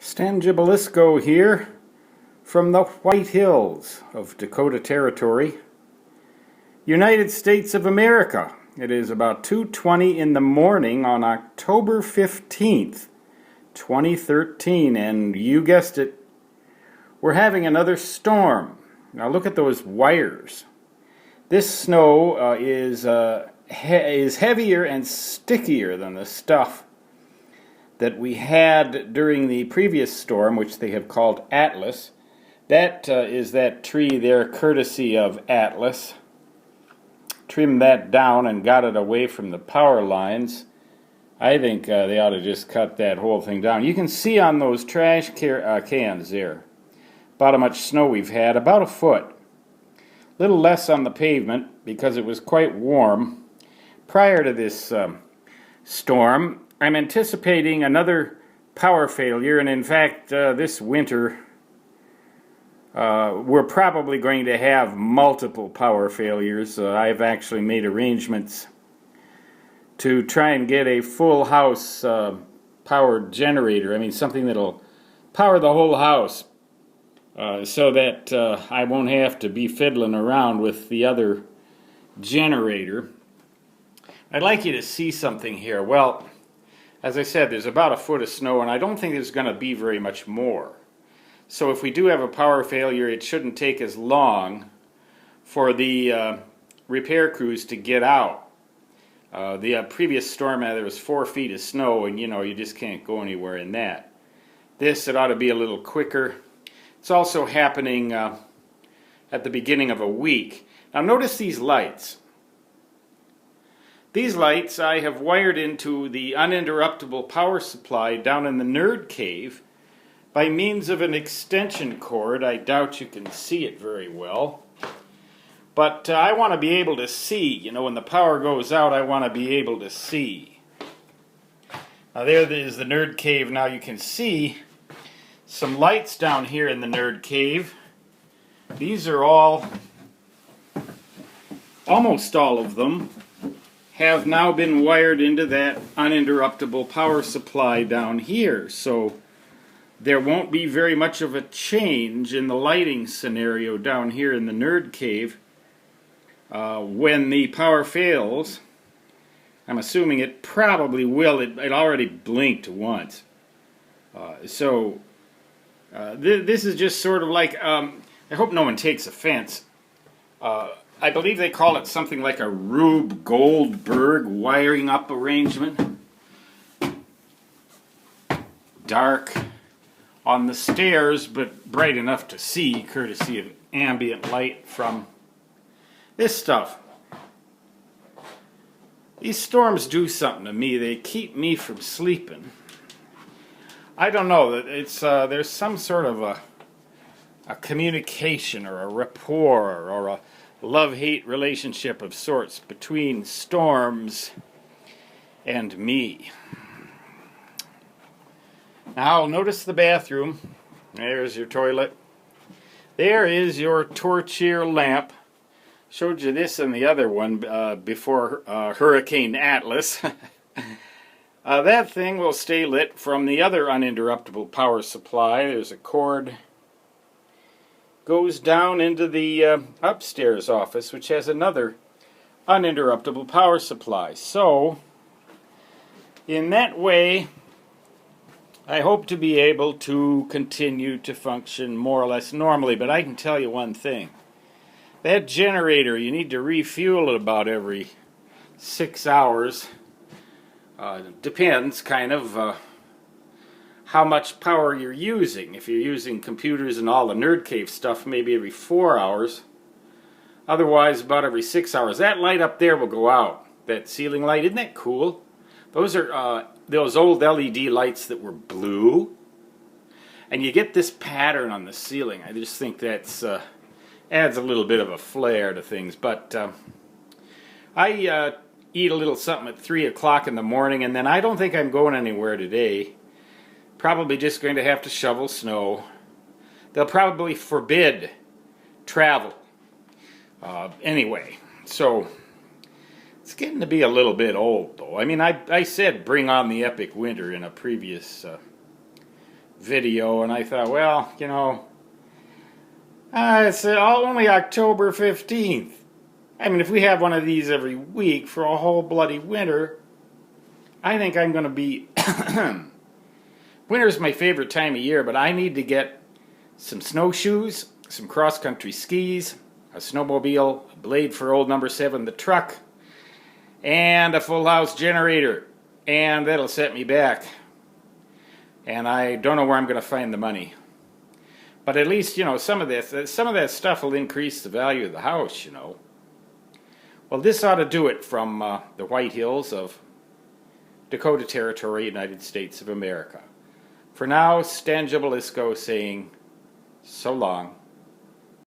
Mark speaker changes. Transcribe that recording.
Speaker 1: Stan Gibilisco here from the White Hills of Dakota Territory, United States of America. It is about 2:20 in the morning on October 15th, 2013, and you guessed it, we're having another storm. Now look at those wires. This snow is heavier and stickier than the stuff that we had during the previous storm, which they have called Atlas. That is that tree there, courtesy of Atlas. Trimmed that down and got it away from the power lines. I think they ought to just cut that whole thing down. You can see on those trash cans there about how much snow we've had, about a foot. A little less on the pavement because it was quite warm. Prior to this storm, I'm anticipating another power failure, and in fact this winter we're probably going to have multiple power failures. I've actually made arrangements to try and get a full house powered generator. I mean something that'll power the whole house so that I won't have to be fiddling around with the other generator. I'd like you to see something here. Well, as I said, there's about a foot of snow, and I don't think there's going to be very much more. So if we do have a power failure, it shouldn't take as long for the repair crews to get out. The previous storm, there was 4 feet of snow, and you just can't go anywhere in that. This, it ought to be a little quicker. It's also happening at the beginning of a week. Now notice these lights. These lights I have wired into the uninterruptible power supply down in the nerd cave by means of an extension cord. I doubt you can see it very well. But I want to be able to see. When the power goes out, I want to be able to see. Now there is the nerd cave. Now you can see some lights down here in the nerd cave. These are almost all of them, have now been wired into that uninterruptible power supply down here. So there won't be very much of a change in the lighting scenario down here in the nerd cave when the power fails. I'm assuming it probably will. It already blinked once. This is just sort of like, I hope no one takes offense. I believe they call it something like a Rube Goldberg wiring up arrangement. Dark on the stairs, but bright enough to see, courtesy of ambient light from this stuff. These storms do something to me. They keep me from sleeping. I don't know. There's some sort of a communication or a rapport or a love-hate relationship of sorts between storms and me. Now notice the bathroom. There's your toilet. There is your torch-ear lamp. Showed you this in the other one before Hurricane Atlas. That thing will stay lit from the other uninterruptible power supply. There's a cord. Goes down into the upstairs office, which has another uninterruptible power supply. So, in that way, I hope to be able to continue to function more or less normally. But I can tell you one thing. That generator, you need to refuel it about every 6 hours. Depends, kind of, how much power you're using. If you're using computers and all the nerd cave stuff, maybe every 4 hours. Otherwise, about every 6 hours. That light up there will go out. That ceiling light, isn't that cool? Those are those old LED lights that were blue. And you get this pattern on the ceiling. I just think that's adds a little bit of a flair to things. But I eat a little something at 3 o'clock in the morning, and then I don't think I'm going anywhere today. Probably just going to have to shovel snow. They'll probably forbid travel. Anyway, so it's getting to be a little bit old, though. I mean, I said bring on the epic winter in a previous video, and I thought, well, you know, it's only October 15th. I mean, if we have one of these every week for a whole bloody winter, I think I'm going to be... Winter's my favorite time of year, but I need to get some snowshoes, some cross-country skis, a snowmobile, a blade for old number 7, the truck, and a full house generator. And that'll set me back. And I don't know where I'm going to find the money. But at least, you know, some of that stuff will increase the value of the house, you know. Well, this ought to do it from the White Hills of Dakota Territory, United States of America. For now, Stan Gibilisco saying so long.